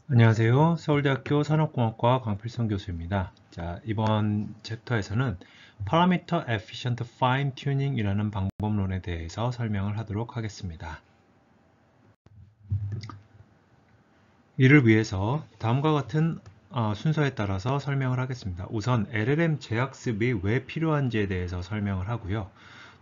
안녕하세요. 서울대학교 산업공학과 강필성 교수입니다. 자, 이번 챕터에서는 Parameter Efficient Fine Tuning이라는 방법론에 대해서 설명을 하도록 하겠습니다. 이를 위해서 다음과 같은 순서에 따라서 설명을 하겠습니다. 우선 LLM 재학습이 왜 필요한지에 대해서 설명을 하고요.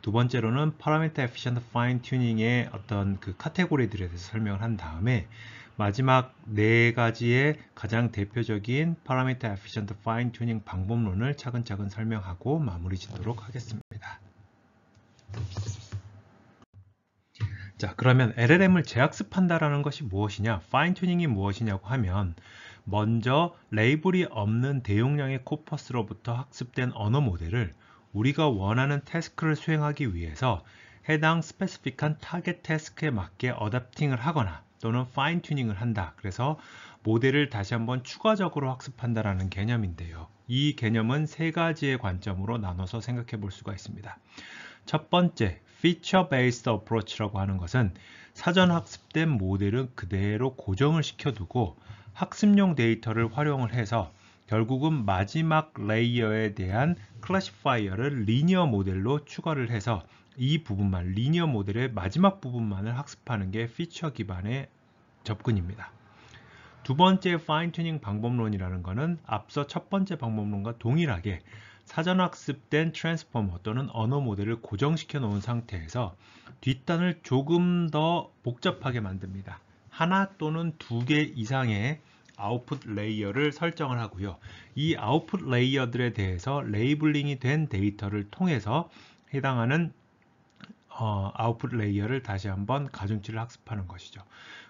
두 번째로는 Parameter Efficient Fine Tuning의 어떤 그 카테고리들에 대해서 설명을 한 다음에 마지막 네 가지의 가장 대표적인 Parameter Efficient Fine Tuning 방법론을 차근차근 설명하고 마무리 짓도록 하겠습니다. 자, 그러면 LLM을 재학습한다라는 것이 무엇이냐, 파인 튜닝이 무엇이냐고 하면 먼저 레이블이 없는 대용량의 코퍼스로부터 학습된 언어 모델을 우리가 원하는 태스크를 수행하기 위해서 해당 스페시픽한 타겟 태스크에 맞게 어댑팅을 하거나 또는 파인 튜닝을 한다. 그래서 모델을 다시 한번 추가적으로 학습한다라는 개념인데요. 이 개념은 세 가지의 관점으로 나눠서 생각해 볼 수가 있습니다. 첫 번째, Feature Based Approach라고 하는 것은 사전 학습된 모델은 그대로 고정을 시켜두고 학습용 데이터를 활용을 해서 결국은 마지막 레이어에 대한 클래시파이어를 리니어 모델로 추가를 해서 이 부분만, 리니어 모델의 마지막 부분만을 학습하는 게 피처 기반의 접근입니다. 두 번째 파인 튜닝 방법론이라는 것은 앞서 첫 번째 방법론과 동일하게 사전 학습된 트랜스포머 또는 언어 모델을 고정시켜 놓은 상태에서 뒷단을 조금 더 복잡하게 만듭니다. 하나 또는 두 개 이상의 아웃풋 레이어를 설정을 하고요. 이 아웃풋 레이어들에 대해서 레이블링이 된 데이터를 통해서 해당하는 아웃풋 레이어를 다시 한번 가중치를 학습하는 것이죠.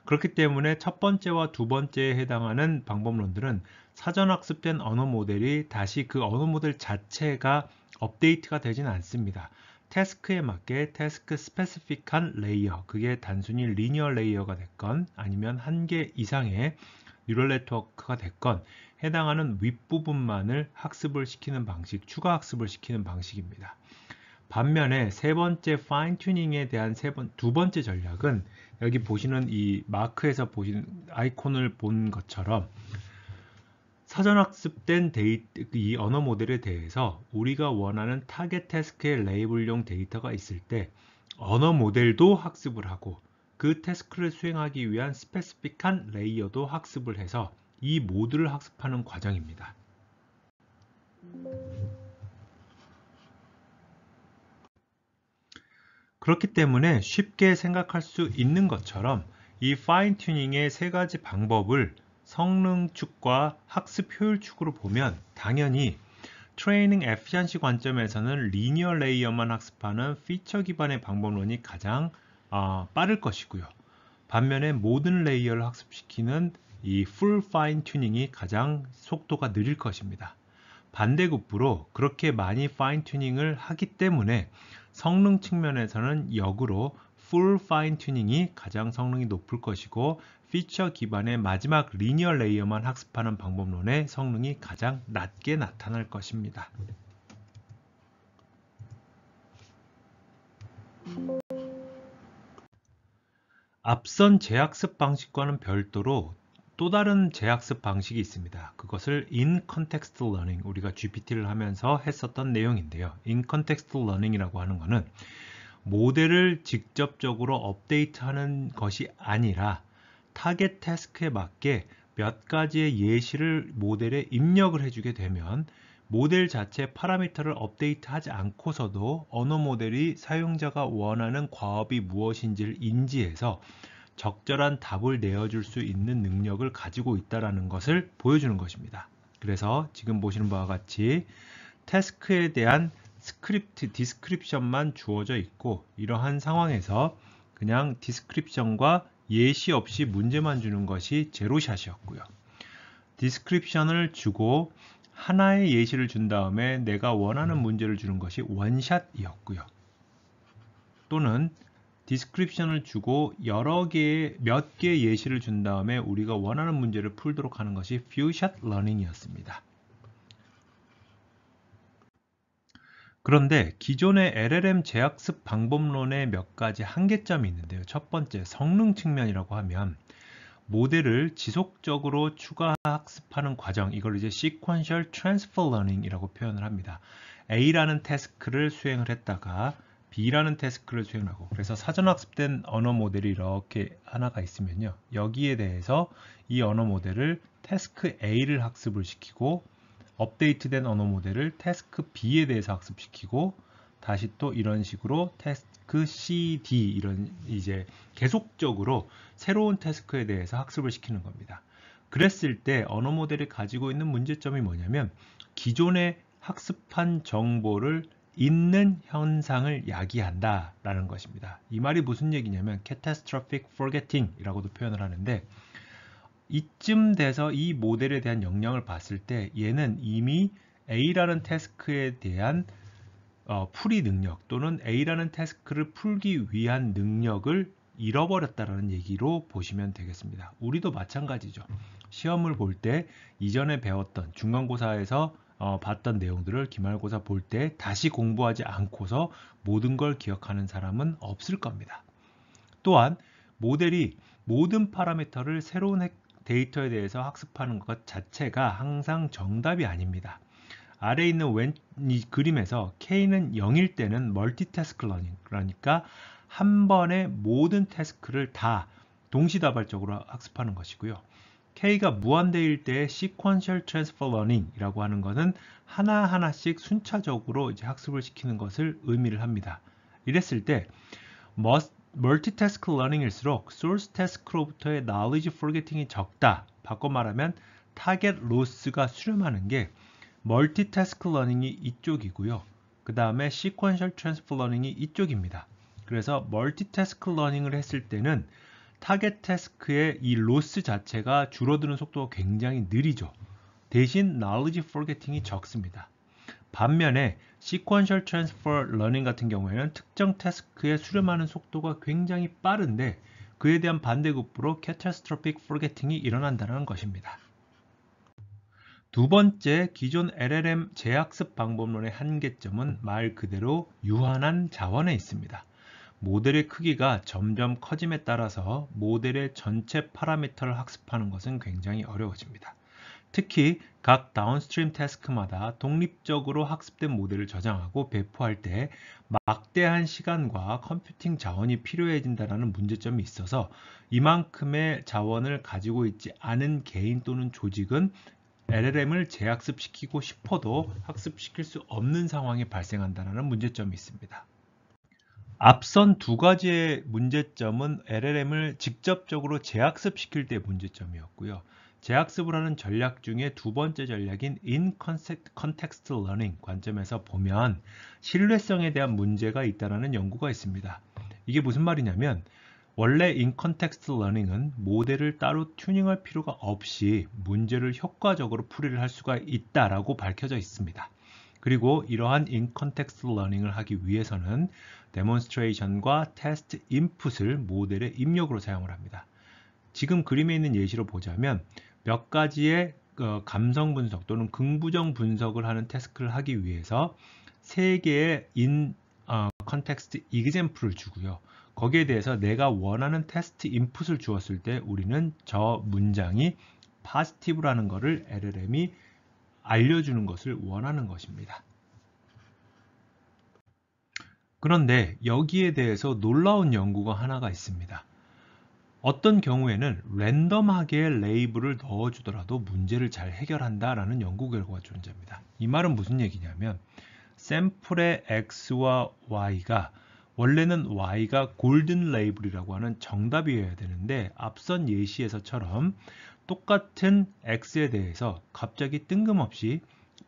그렇기 때문에 첫 번째와 두 번째에 해당하는 방법론들은 사전 학습된 언어 모델이 다시 그 언어 모델 자체가 업데이트가 되지는 않습니다. 태스크에 맞게 태스크 스페시픽한 레이어, 그게 단순히 리니어 레이어가 됐건 아니면 한 개 이상의 뉴럴 네트워크가 됐건 해당하는 윗부분만을 학습을 시키는 방식, 추가 학습을 시키는 방식입니다. 반면에 세 번째 파인 튜닝에 대한 두 번째 전략은 여기 보시는 이 마크에서 보시는 아이콘을 본 것처럼 사전 학습된 이 언어 모델에 대해서 우리가 원하는 타겟 태스크의 레이블용 데이터가 있을 때 언어 모델도 학습을 하고 그 태스크를 수행하기 위한 스페시픽한 레이어도 학습을 해서 이 모두를 학습하는 과정입니다. 그렇기 때문에 쉽게 생각할 수 있는 것처럼 이 파인 튜닝의 세 가지 방법을 성능 축과 학습 효율 축으로 보면 당연히 트레이닝 에피션시 관점에서는 리니어 레이어만 학습하는 피처 기반의 방법론이 가장 빠를 것이고요. 반면에 모든 레이어를 학습시키는 이 풀 파인 튜닝이 가장 속도가 느릴 것입니다. 반대급부로 그렇게 많이 파인 튜닝을 하기 때문에 성능 측면에서는 역으로 풀 파인 튜닝이 가장 성능이 높을 것이고 피처 기반의 마지막 리니어 레이어만 학습하는 방법론의 성능이 가장 낮게 나타날 것입니다. 앞선 재학습 방식과는 별도로 또 다른 재학습 방식이 있습니다. 그것을 In Context Learning, 우리가 GPT를 하면서 했었던 내용인데요. In Context Learning이라고 하는 것은 모델을 직접적으로 업데이트하는 것이 아니라 타겟 태스크에 맞게 몇 가지의 예시를 모델에 입력을 해주게 되면 모델 자체 파라미터를 업데이트하지 않고서도 언어 모델이 사용자가 원하는 과업이 무엇인지를 인지해서 적절한 답을 내어줄 수 있는 능력을 가지고 있다는 것을 보여주는 것입니다. 그래서 지금 보시는 바와 같이 태스크에 대한 스크립트, 디스크립션만 주어져 있고 이러한 상황에서 그냥 디스크립션과 예시 없이 문제만 주는 것이 제로샷이었고요. 디스크립션을 주고 하나의 예시를 준 다음에 내가 원하는 문제를 주는 것이 원샷이었고요. 또는 디스크립션을 주고 몇 개의 예시를 준 다음에 우리가 원하는 문제를 풀도록 하는 것이 퓨샷 러닝이었습니다. 그런데 기존의 LLM 재학습 방법론의 몇 가지 한계점이 있는데요. 첫 번째, 성능 측면이라고 하면 모델을 지속적으로 추가 학습하는 과정, 이걸 이제 sequential transfer learning이라고 표현을 합니다. A라는 태스크를 수행을 했다가 B라는 태스크를 수행하고, 그래서 사전 학습된 언어 모델이 이렇게 하나가 있으면요, 여기에 대해서 이 언어 모델을 태스크 A를 학습을 시키고, 업데이트된 언어 모델을 태스크 B에 대해서 학습시키고, 다시 또 이런 식으로 태스크 C, D, 이런 이제 계속적으로 새로운 태스크에 대해서 학습을 시키는 겁니다. 그랬을 때 언어 모델이 가지고 있는 문제점이 뭐냐면, 기존에 학습한 정보를 잊는 현상을 야기한다라는 것입니다. 이 말이 무슨 얘기냐면 catastrophic forgetting이라고도 표현을 하는데, 이쯤 돼서 이 모델에 대한 역량을 봤을 때 얘는 이미 A라는 태스크에 대한 풀이 능력 또는 A라는 태스크를 풀기 위한 능력을 잃어버렸다라는 얘기로 보시면 되겠습니다. 우리도 마찬가지죠. 시험을 볼 때 이전에 배웠던 중간고사에서 봤던 내용들을 기말고사 볼 때 다시 공부하지 않고서 모든 걸 기억하는 사람은 없을 겁니다. 또한 모델이 모든 파라미터를 새로운 데이터에 대해서 학습하는 것 자체가 항상 정답이 아닙니다. 아래에 있는 이 그림에서 K는 0일 때는 멀티태스크 러닝, 그러니까 한 번에 모든 태스크를 다 동시다발적으로 학습하는 것이고요. K가 무한대일 때의 sequential transfer learning이라고 하는 것은 하나하나씩 순차적으로 이제 학습을 시키는 것을 의미를 합니다. 이랬을 때 멀티태스크 러닝일수록 소스 태스크로부터의 knowledge forgetting이 적다. 바꿔 말하면 타겟 로스가 수렴하는 게 멀티태스크 러닝이 이쪽이고요. 그 다음에 시퀀셜 트랜스퍼 러닝이 이쪽입니다. 그래서 멀티태스크 러닝을 했을 때는 타겟 태스크의 이 로스 자체가 줄어드는 속도가 굉장히 느리죠. 대신 knowledge forgetting이 적습니다. 반면에 sequential transfer learning 같은 경우에는 특정 태스크에 수렴하는 속도가 굉장히 빠른데 그에 대한 반대급부로 catastrophic forgetting이 일어난다는 것입니다. 두 번째, 기존 LLM 재학습 방법론의 한계점은 말 그대로 유한한 자원에 있습니다. 모델의 크기가 점점 커짐에 따라서 모델의 전체 파라미터를 학습하는 것은 굉장히 어려워집니다. 특히 각 다운스트림 태스크마다 독립적으로 학습된 모델을 저장하고 배포할 때 막대한 시간과 컴퓨팅 자원이 필요해진다는 문제점이 있어서 이만큼의 자원을 가지고 있지 않은 개인 또는 조직은 LLM을 재학습시키고 싶어도 학습시킬 수 없는 상황이 발생한다는 문제점이 있습니다. 앞선 두 가지의 문제점은 LLM을 직접적으로 재학습시킬 때 문제점이었고요. 재학습을 하는 전략 중에 두 번째 전략인 In Context Learning 관점에서 보면 신뢰성에 대한 문제가 있다는 연구가 있습니다. 이게 무슨 말이냐면 원래 In Context Learning은 모델을 따로 튜닝할 필요가 없이 문제를 효과적으로 풀이를 할 수가 있다라고 밝혀져 있습니다. 그리고 이러한 In Context Learning을 하기 위해서는 데몬스트레이션과 테스트 인풋을 모델의 입력으로 사용을 합니다. 지금 그림에 있는 예시로 보자면 몇 가지의 감성 분석 또는 긍부정 분석을 하는 태스크를 하기 위해서 3개의 In Context Example을 주고요. 거기에 대해서 내가 원하는 테스트 인풋을 주었을 때 우리는 저 문장이 positive라는 것을 LLM이 알려주는 것을 원하는 것입니다. 그런데 여기에 대해서 놀라운 연구가 하나가 있습니다. 어떤 경우에는 랜덤하게 레이블을 넣어주더라도 문제를 잘 해결한다라는 연구 결과가 존재합니다. 이 말은 무슨 얘기냐면 샘플의 X와 Y가 원래는 Y가 골든 레이블이라고 하는 정답이어야 되는데 앞선 예시에서처럼 똑같은 X에 대해서 갑자기 뜬금없이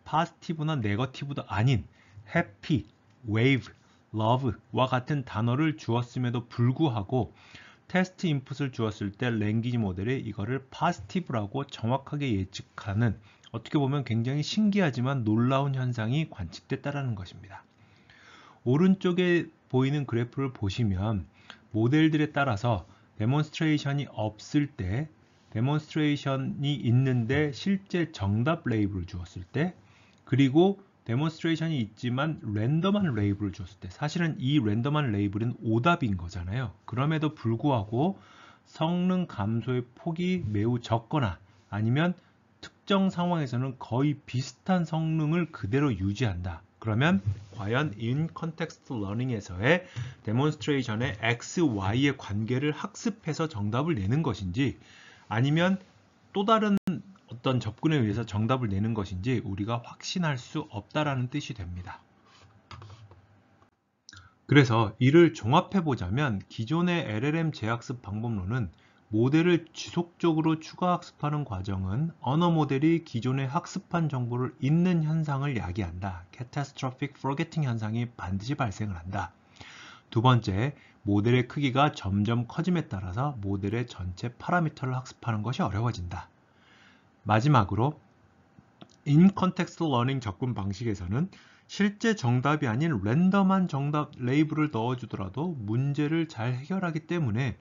파지티브나 네거티브도 아닌 해피, 웨이브, 러브와 같은 단어를 주었음에도 불구하고 테스트 인풋을 주었을 때 랭귀지 모델이 이거를 파지티브라고 정확하게 예측하는 어떻게 보면 굉장히 신기하지만 놀라운 현상이 관측됐다는 것입니다. 오른쪽에 보이는 그래프를 보시면 모델들에 따라서 데몬스트레이션이 없을 때, 데몬스트레이션이 있는데 실제 정답 레이블을 주었을 때, 그리고 데몬스트레이션이 있지만 랜덤한 레이블을 줬을 때 사실은 이 랜덤한 레이블은 오답인 거잖아요. 그럼에도 불구하고 성능 감소의 폭이 매우 적거나 아니면 특정 상황에서는 거의 비슷한 성능을 그대로 유지한다. 그러면 과연 in context learning에서의 demonstration의 x, y의 관계를 학습해서 정답을 내는 것인지 아니면 또 다른 어떤 접근에 의해서 정답을 내는 것인지 우리가 확신할 수 없다라는 뜻이 됩니다. 그래서 이를 종합해 보자면 기존의 LLM 재학습 방법론은 모델을 지속적으로 추가 학습하는 과정은 언어 모델이 기존에 학습한 정보를 잊는 현상을 야기한다. Catastrophic Forgetting 현상이 반드시 발생을 한다. 두 번째, 모델의 크기가 점점 커짐에 따라서 모델의 전체 파라미터를 학습하는 것이 어려워진다. 마지막으로 In Context Learning 접근 방식에서는 실제 정답이 아닌 랜덤한 정답 레이블을 넣어주더라도 문제를 잘 해결하기 때문에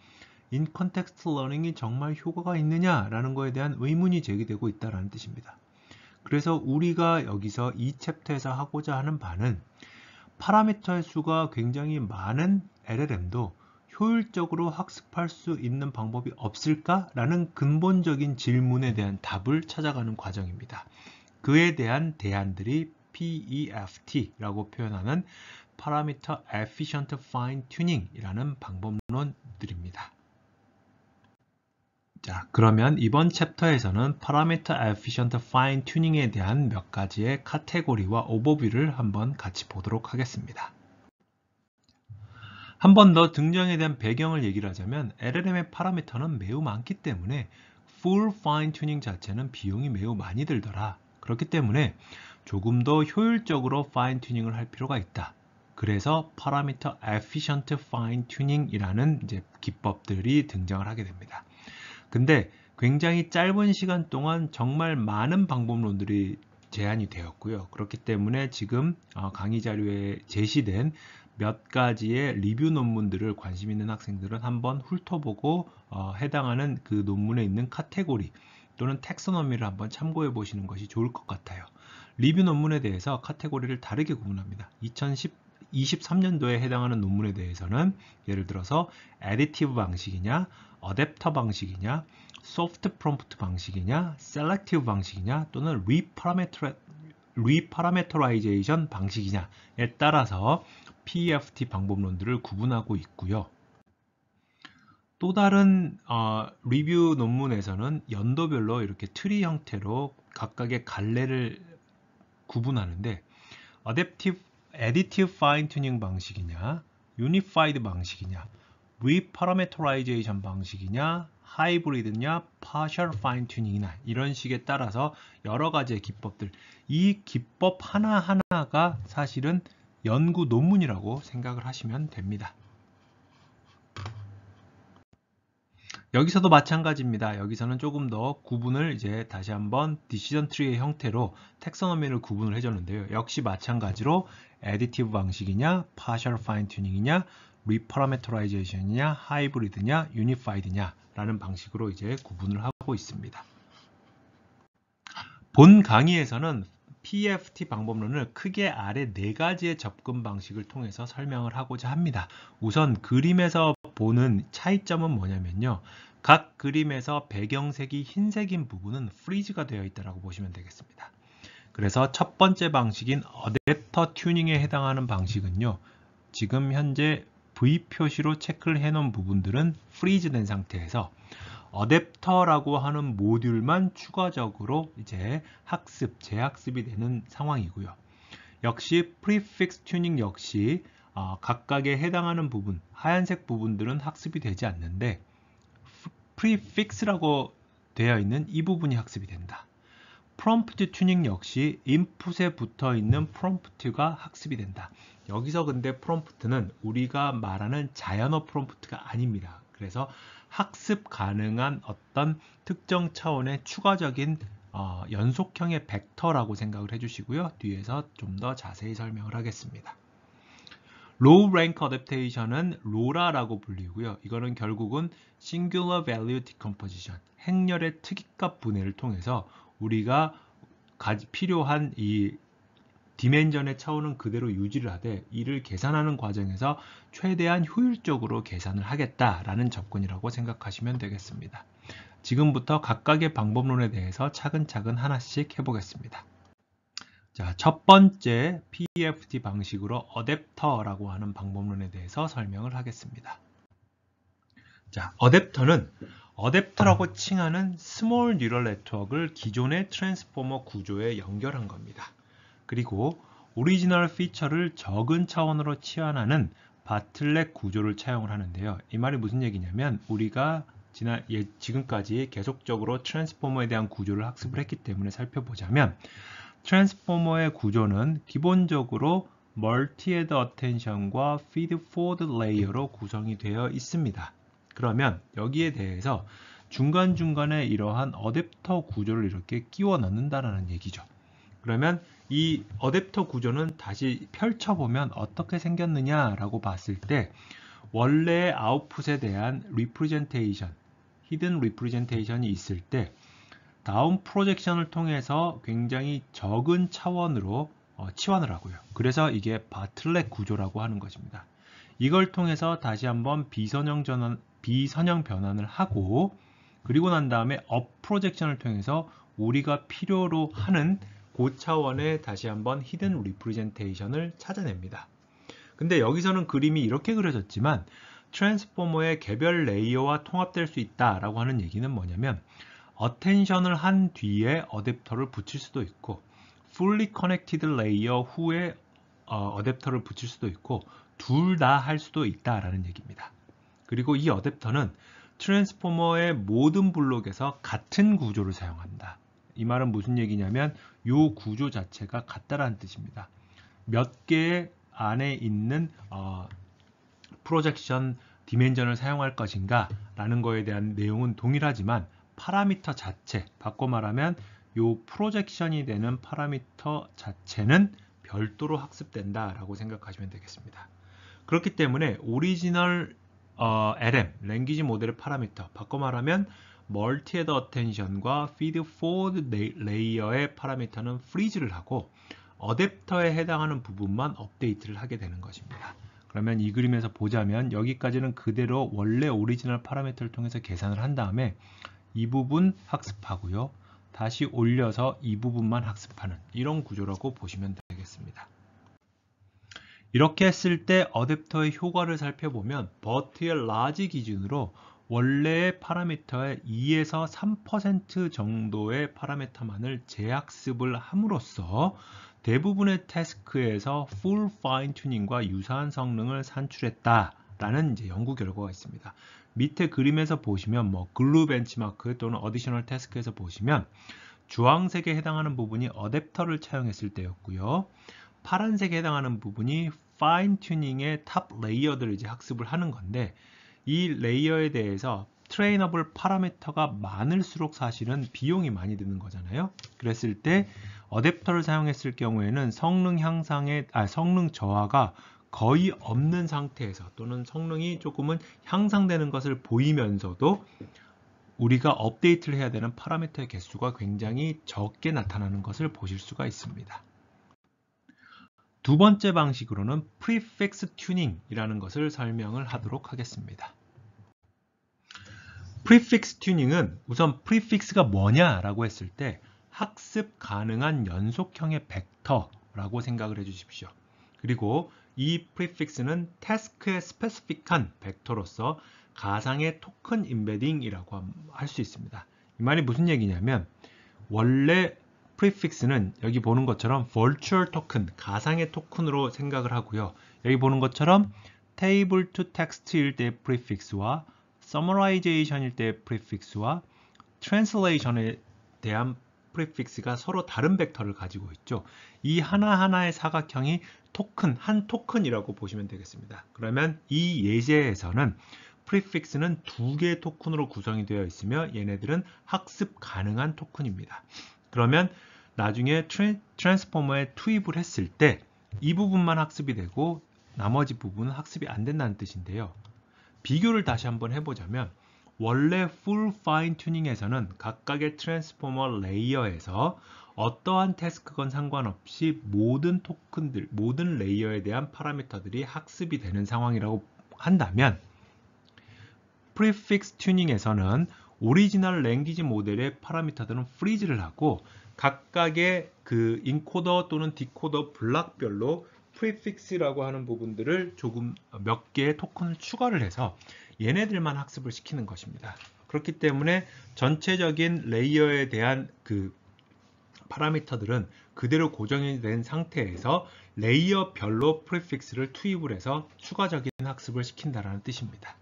In Context Learning이 정말 효과가 있느냐라는 것에 대한 의문이 제기되고 있다는 뜻입니다. 그래서 우리가 여기서 이 챕터에서 하고자 하는 바는 파라미터의 수가 굉장히 많은 LLM도 효율적으로 학습할 수 있는 방법이 없을까라는 근본적인 질문에 대한 답을 찾아가는 과정입니다. 그에 대한 대안들이 PEFT라고 표현하는 Parameter Efficient Fine Tuning이라는 방법론들입니다. 자, 그러면 이번 챕터에서는 Parameter Efficient Fine Tuning에 대한 몇 가지의 카테고리와 오버뷰를 한번 같이 보도록 하겠습니다. 한 번 더 등장에 대한 배경을 얘기를 하자면 LLM의 파라미터는 매우 많기 때문에 Full Fine Tuning 자체는 비용이 매우 많이 들더라. 그렇기 때문에 조금 더 효율적으로 파인 튜닝을 할 필요가 있다. 그래서 Parameter Efficient Fine Tuning이라는 이제 기법들이 등장을 하게 됩니다. 근데 굉장히 짧은 시간 동안 정말 많은 방법론들이 제안이 되었고요. 그렇기 때문에 지금 강의 자료에 제시된 몇 가지의 리뷰 논문들을 관심 있는 학생들은 한번 훑어보고 해당하는 그 논문에 있는 카테고리 또는 텍소노미를 한번 참고해 보시는 것이 좋을 것 같아요. 리뷰 논문에 대해서 카테고리를 다르게 구분합니다. 2023년도에 해당하는 논문에 대해서는 예를 들어서 additive 방식이냐, 어댑터 방식이냐, 소프트 프롬프트 방식이냐, 셀렉티브 방식이냐 또는 리파라메터라이제이션 방식이냐에 따라서 PEFT 방법론들을 구분하고 있고요. 또 다른 리뷰 논문에서는 연도별로 이렇게 트리 형태로 각각의 갈래를 구분하는데 Additive Fine Tuning 방식이냐, Unified 방식이냐, Reparameterization 방식이냐, 하이브리드냐, Partial Fine Tuning이냐 이런 식에 따라서 여러 가지의 기법들, 이 기법 하나하나가 사실은 연구 논문이라고 생각을 하시면 됩니다. 여기서도 마찬가지입니다. 여기서는 조금 더 구분을 이제 다시 한번 디시전 트리의 형태로 텍소노미를 구분을 해줬는데요. 역시 마찬가지로 additive 방식이냐, partial fine tuning이냐, reparameterization 이냐, 하이브리드냐, unified냐 라는 방식으로 이제 구분을 하고 있습니다. 본 강의에서는 PEFT 방법론을 크게 아래 4가지의 접근 방식을 통해서 설명을 하고자 합니다. 우선 그림에서 보는 차이점은 뭐냐면요. 각 그림에서 배경색이 흰색인 부분은 프리즈가 되어 있다고 보시면 되겠습니다. 그래서 첫 번째 방식인 어댑터 튜닝에 해당하는 방식은요. 지금 현재 V 표시로 체크를 해놓은 부분들은 프리즈된 상태에서 어댑터라고 하는 모듈만 추가적으로 이제 재학습이 되는 상황이고요. 역시 프리픽스 튜닝 역시 각각에 해당하는 부분, 하얀색 부분들은 학습이 되지 않는데 프리픽스라고 되어 있는 이 부분이 학습이 된다. 프롬프트 튜닝 역시 인풋에 붙어 있는 프롬프트가 학습이 된다. 여기서 근데 프롬프트는 우리가 말하는 자연어 프롬프트가 아닙니다. 그래서 학습 가능한 어떤 특정 차원의 추가적인 연속형의 벡터라고 생각을 해주시고요. 뒤에서 좀 더 자세히 설명을 하겠습니다. Low Rank Adaptation은 로라라고 불리고요. 이거는 결국은 Singular Value Decomposition, 행렬의 특이값 분해를 통해서 우리가 필요한 이 디멘전의 차원은 그대로 유지를 하되 이를 계산하는 과정에서 최대한 효율적으로 계산을 하겠다라는 접근이라고 생각하시면 되겠습니다. 지금부터 각각의 방법론에 대해서 차근차근 하나씩 해보겠습니다. 자, 첫 번째 PEFT 방식으로 어댑터라고 하는 방법론에 대해서 설명을 하겠습니다. 자, 어댑터라고 칭하는 스몰 뉴럴 네트워크를 기존의 트랜스포머 구조에 연결한 겁니다. 그리고 오리지널 피처를 적은 차원으로 치환하는 바틀렉 구조를 차용을 하는데요. 이 말이 무슨 얘기냐면 우리가 지금까지 계속적으로 트랜스포머에 대한 구조를 학습을 했기 때문에 살펴보자면 트랜스포머의 구조는 기본적으로 멀티-헤드 어텐션과 피드-포워드 레이어로 구성이 되어 있습니다. 그러면 여기에 대해서 중간중간에 이러한 어댑터 구조를 이렇게 끼워 넣는다는 얘기죠. 그러면 이 어댑터 구조는 다시 펼쳐보면 어떻게 생겼느냐라고 봤을 때 원래의 아웃풋에 대한 리프레젠테이션, 히든 리프레젠테이션이 있을 때 다운 프로젝션을 통해서 굉장히 적은 차원으로 치환을 하고요. 그래서 이게 바틀렉 구조라고 하는 것입니다. 이걸 통해서 다시 한번 비선형 변환을 하고 그리고 난 다음에 업 프로젝션을 통해서 우리가 필요로 하는 고차원의 다시 한번 히든 리프레젠테이션을 찾아냅니다. 근데 여기서는 그림이 이렇게 그려졌지만 트랜스포머의 개별 레이어와 통합될 수 있다라고 하는 얘기는 뭐냐면 어텐션을 한 뒤에 어댑터를 붙일 수도 있고 fully connected 레이어 후에 어댑터를 붙일 수도 있고 둘 다 할 수도 있다라는 얘기입니다. 그리고 이 어댑터는 트랜스포머의 모든 블록에서 같은 구조를 사용한다. 이 말은 무슨 얘기냐면 이 구조 자체가 같다라는 뜻입니다. 몇 개의 안에 있는 프로젝션 디멘전을 사용할 것인가 라는 거에 대한 내용은 동일하지만 파라미터 자체, 바꿔 말하면 이 프로젝션이 되는 파라미터 자체는 별도로 학습된다 라고 생각하시면 되겠습니다. 그렇기 때문에 오리지널 LM, 랭귀지 모델의 파라미터, 바꿔 말하면 멀티-헤드 어텐션과 피드-포워드 레이어의 파라미터는 프리즈를 하고 어댑터에 해당하는 부분만 업데이트를 하게 되는 것입니다. 그러면 이 그림에서 보자면 여기까지는 그대로 원래 오리지널 파라미터를 통해서 계산을 한 다음에 이 부분 학습하고요. 다시 올려서 이 부분만 학습하는 이런 구조라고 보시면 되겠습니다. 이렇게 했을 때 어댑터의 효과를 살펴보면 버트의 라지 기준으로 원래의 파라미터의 2에서 3% 정도의 파라미터만을 재학습을 함으로써 대부분의 태스크에서 풀 파인 튜닝과 유사한 성능을 산출했다라는 이제 연구 결과가 있습니다. 밑에 그림에서 보시면 글루 벤치마크 또는 어디셔널 태스크에서 보시면 주황색에 해당하는 부분이 어댑터를 차용했을 때였고요. 파란색에 해당하는 부분이 파인 튜닝의 탑 레이어들을 이제 학습을 하는 건데 이 레이어에 대해서 트레이너블 파라미터가 많을수록 사실은 비용이 많이 드는 거잖아요. 그랬을 때 어댑터를 사용했을 경우에는 성능 저하가 거의 없는 상태에서 또는 성능이 조금은 향상되는 것을 보이면서도 우리가 업데이트를 해야 되는 파라미터의 개수가 굉장히 적게 나타나는 것을 보실 수가 있습니다. 두 번째 방식으로는 프리픽스 튜닝이라는 것을 설명을 하도록 하겠습니다. 프리픽스 튜닝은 우선 프리픽스가 뭐냐라고 했을 때 학습 가능한 연속형의 벡터라고 생각을 해주십시오. 그리고 이 프리픽스는 태스크에 스페시픽한 벡터로서 가상의 토큰 임베딩이라고 할 수 있습니다. 이 말이 무슨 얘기냐면 원래 프리픽스는 여기 보는 것처럼 virtual 토큰, 가상의 토큰으로 생각을 하고요. 여기 보는 것처럼 table to text일 때의 프리픽스와 summarization일 때의 프리픽스와 translation에 대한 프리픽스가 서로 다른 벡터를 가지고 있죠. 이 하나하나의 사각형이 한 토큰이라고 보시면 되겠습니다. 그러면 이 예제에서는 프리픽스는 두 개의 토큰으로 구성이 되어 있으며 얘네들은 학습 가능한 토큰입니다. 그러면 나중에 트랜스포머에 투입을 했을 때 이 부분만 학습이 되고 나머지 부분은 학습이 안 된다는 뜻인데요. 비교를 다시 한번 해보자면 원래 full fine tuning에서는 각각의 트랜스포머 레이어에서 어떠한 태스크건 상관없이 모든 토큰들, 모든 레이어에 대한 파라미터들이 학습이 되는 상황이라고 한다면 프리픽스 튜닝에서는 오리지널 랭귀지 모델의 파라미터들은 프리즈를 하고 각각의 그 인코더 또는 디코더 블락별로 프리픽스라고 하는 부분들을 조금 몇 개의 토큰을 추가를 해서 얘네들만 학습을 시키는 것입니다. 그렇기 때문에 전체적인 레이어에 대한 그 파라미터들은 그대로 고정이 된 상태에서 레이어별로 프리픽스를 투입을 해서 추가적인 학습을 시킨다는 뜻입니다.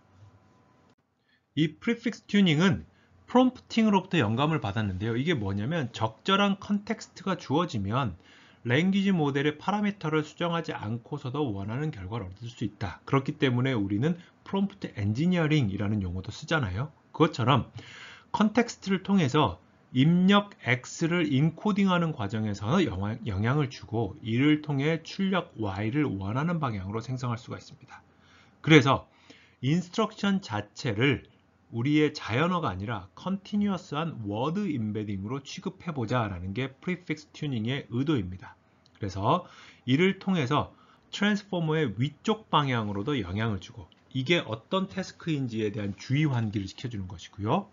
이 프리픽스 튜닝은 프롬프팅으로부터 영감을 받았는데요. 이게 뭐냐면 적절한 컨텍스트가 주어지면 랭귀지 모델의 파라미터를 수정하지 않고서도 원하는 결과를 얻을 수 있다. 그렇기 때문에 우리는 프롬프트 엔지니어링이라는 용어도 쓰잖아요. 그것처럼 컨텍스트를 통해서 입력 X를 인코딩하는 과정에서 영향을 주고 이를 통해 출력 Y를 원하는 방향으로 생성할 수가 있습니다. 그래서 인스트럭션 자체를 우리의 자연어가 아니라 컨티뉴어스한 워드 임베딩으로 취급해보자 라는 게 프리픽스 튜닝의 의도입니다. 그래서 이를 통해서 트랜스포머의 위쪽 방향으로도 영향을 주고 이게 어떤 태스크인지에 대한 주의 환기를 시켜주는 것이고요.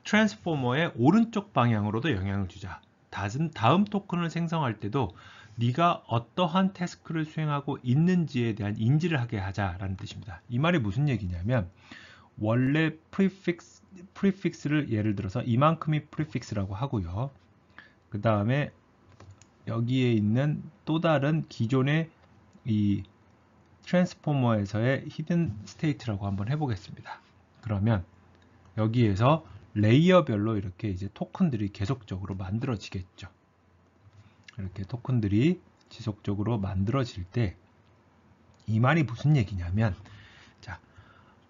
트랜스포머의 오른쪽 방향으로도 영향을 주자. 다음 토큰을 생성할 때도 네가 어떠한 태스크를 수행하고 있는지에 대한 인지를 하게 하자라는 뜻입니다. 이 말이 무슨 얘기냐면 원래 프리픽스를 예를 들어서 이만큼이 프리픽스라고 하고요. 그 다음에 여기에 있는 또 다른 기존의 이 트랜스포머에서의 히든 스테이트라고 한번 해보겠습니다. 그러면 여기에서 레이어별로 이렇게 이제 토큰들이 계속적으로 만들어지겠죠. 이렇게 토큰들이 지속적으로 만들어질 때 이 말이 무슨 얘기냐면 자,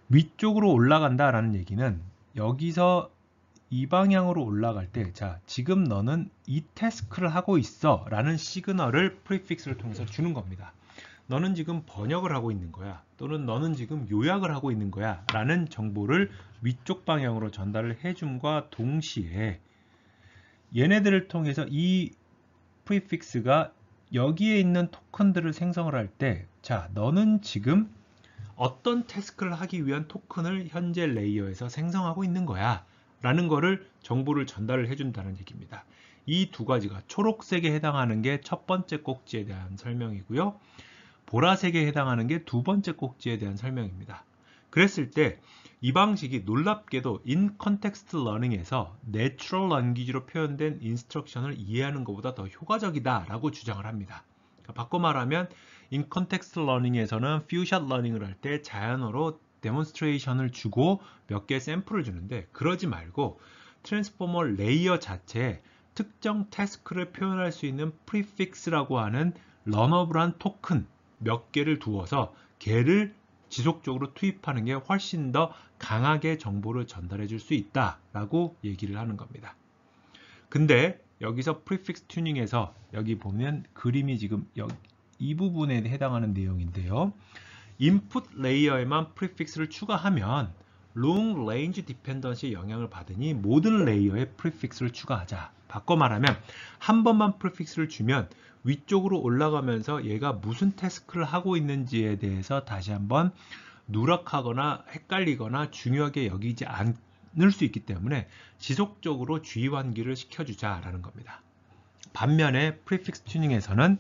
위쪽으로 올라간다라는 얘기는 여기서 이 방향으로 올라갈 때 자, 지금 너는 이 태스크를 하고 있어 라는 시그널을 프리픽스를 통해서 주는 겁니다. 너는 지금 번역을 하고 있는 거야 또는 너는 지금 요약을 하고 있는 거야 라는 정보를 위쪽 방향으로 전달을 해줌과 동시에 얘네들을 통해서 이 프리픽스가 여기에 있는 토큰들을 생성을 할 때 자, 너는 지금 어떤 태스크를 하기 위한 토큰을 현재 레이어에서 생성하고 있는 거야 라는 거를 정보를 전달을 해준다는 얘기입니다. 이 두 가지가 초록색에 해당하는 게 첫 번째 꼭지에 대한 설명이고요. 보라색에 해당하는 게 두 번째 꼭지에 대한 설명입니다. 그랬을 때 이 방식이 놀랍게도 in context learning에서 natural language로 표현된 인스트럭션을 이해하는 것보다 더 효과적이다 라고 주장을 합니다. 바꿔 말하면 in context learning에서는 few-shot learning을 할 때 자연어로 데몬스트레이션을 주고 몇 개의 샘플을 주는데 그러지 말고 트랜스포머 레이어 자체에 특정 태스크를 표현할 수 있는 프리픽스라고 하는 러너블한 토큰 몇 개를 두어서 걔를 지속적으로 투입하는 게 훨씬 더 강하게 정보를 전달해 줄 수 있다라고 얘기를 하는 겁니다. 근데 여기서 프리픽스 튜닝에서 여기 보면 그림이 지금 이 부분에 해당하는 내용인데요. 인풋 레이어에만 프리픽스를 추가하면 long range dependency의 영향을 받으니 모든 레이어에 프리픽스를 추가하자. 바꿔 말하면 한 번만 프리픽스를 주면 위쪽으로 올라가면서 얘가 무슨 태스크를 하고 있는지에 대해서 다시 한번 누락하거나 헷갈리거나 중요하게 여기지 않을 수 있기 때문에 지속적으로 주의 환기를 시켜주자라는 겁니다. 반면에 프리픽스 튜닝에서는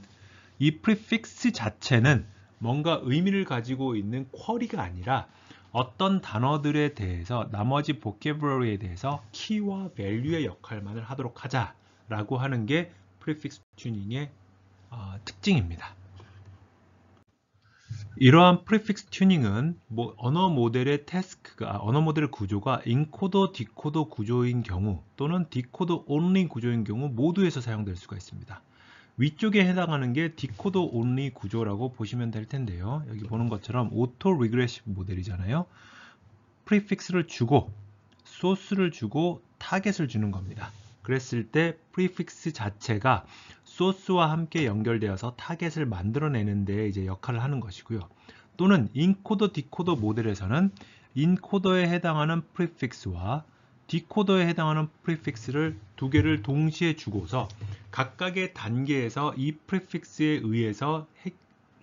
이 프리픽스 자체는 뭔가 의미를 가지고 있는 쿼리가 아니라 어떤 단어들에 대해서 나머지 보캐블러리에 대해서 키와 밸류의 역할만을 하도록 하자라고 하는 게 프리픽스 튜닝의 특징입니다. 이러한 프리픽스 튜닝은 언어 모델의 언어 모델 구조가 인코더, 디코더 구조인 경우 또는 디코더 온리 구조인 경우 모두에서 사용될 수가 있습니다. 위쪽에 해당하는 게 디코더 온리 구조라고 보시면 될 텐데요. 여기 보는 것처럼 오토 리그레시브 모델이잖아요. 프리픽스를 주고 소스를 주고 타겟을 주는 겁니다. 그랬을 때 프리픽스 자체가 소스와 함께 연결되어서 타겟을 만들어내는 데 이제 역할을 하는 것이고요. 또는 인코더 디코더 모델에서는 인코더에 해당하는 프리픽스와 디코더에 해당하는 프리픽스를 두 개를 동시에 주고서 각각의 단계에서 이 프리픽스에 의해서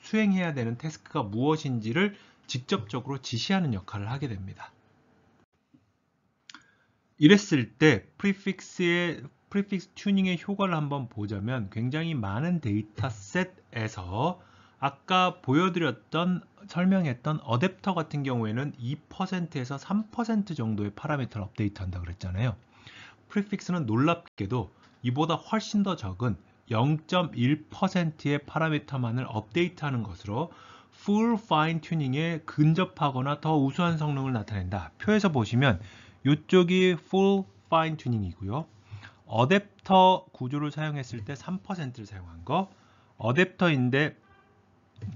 수행해야 되는 태스크가 무엇인지를 직접적으로 지시하는 역할을 하게 됩니다. 이랬을 때 프리픽스 튜닝의 효과를 한번 보자면 굉장히 많은 데이터셋에서 아까 설명했던 어댑터 같은 경우에는 2%에서 3% 정도의 파라미터를 업데이트한다 그랬잖아요. 프리픽스는 놀랍게도 이보다 훨씬 더 적은 0.1%의 파라미터만을 업데이트하는 것으로 full fine tuning에 근접하거나 더 우수한 성능을 나타낸다. 표에서 보시면 이쪽이 full fine tuning이고요. 어댑터 구조를 사용했을 때 3%를 사용한 거, 어댑터인데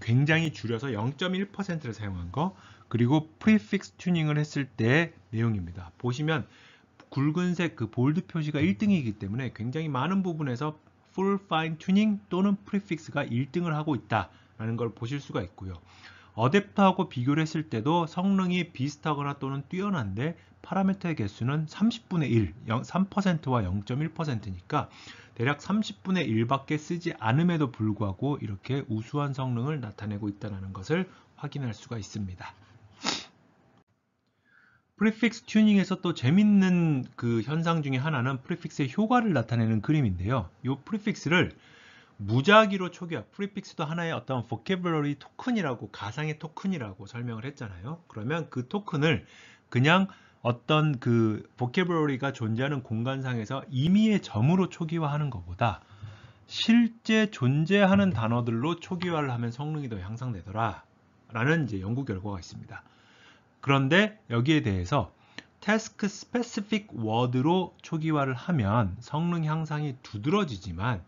굉장히 줄여서 0.1%를 사용한 거, 그리고 프리픽스 튜닝을 했을 때 내용입니다. 보시면 굵은색 그 볼드 표시가 1등이기 때문에 굉장히 많은 부분에서 full fine tuning 또는 프리픽스가 1등을 하고 있다라는 걸 보실 수가 있고요. 어댑터하고 비교를 했을 때도 성능이 비슷하거나 또는 뛰어난데 파라미터의 개수는 30분의 1, 3%와 0.1%니까 대략 30분의 1밖에 쓰지 않음에도 불구하고 이렇게 우수한 성능을 나타내고 있다는 것을 확인할 수가 있습니다. 프리픽스 튜닝에서 또 재밌는 그 현상 중에 하나는 프리픽스의 효과를 나타내는 그림인데요. 이 프리픽스를 무작위로 초기화, 프리픽스도 하나의 어떤 vocabulary 토큰이라고, 가상의 토큰이라고 설명을 했잖아요. 그러면 그 토큰을 그냥 어떤 그 vocabulary가 존재하는 공간상에서 임의의 점으로 초기화하는 것보다 실제 존재하는 단어들로 초기화를 하면 성능이 더 향상되더라 라는 이제 연구 결과가 있습니다. 그런데 여기에 대해서 task specific word로 초기화를 하면 성능 향상이 두드러지지만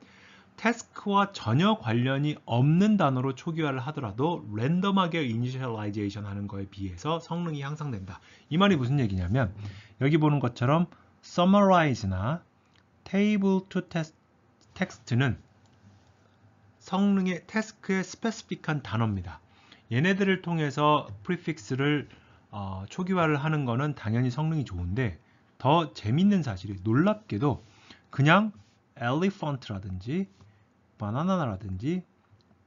태스크와 전혀 관련이 없는 단어로 초기화를 하더라도 랜덤하게 이니셜라이제이션 하는 거에 비해서 성능이 향상된다. 이 말이 무슨 얘기냐면 여기 보는 것처럼 summarize나 table to text는 성능의 태스크의 스페시픽한 단어입니다. 얘네들을 통해서 프리픽스를 초기화를 하는 거는 당연히 성능이 좋은데 더 재밌는 사실이 놀랍게도 그냥 elephant라든지 바나나라든지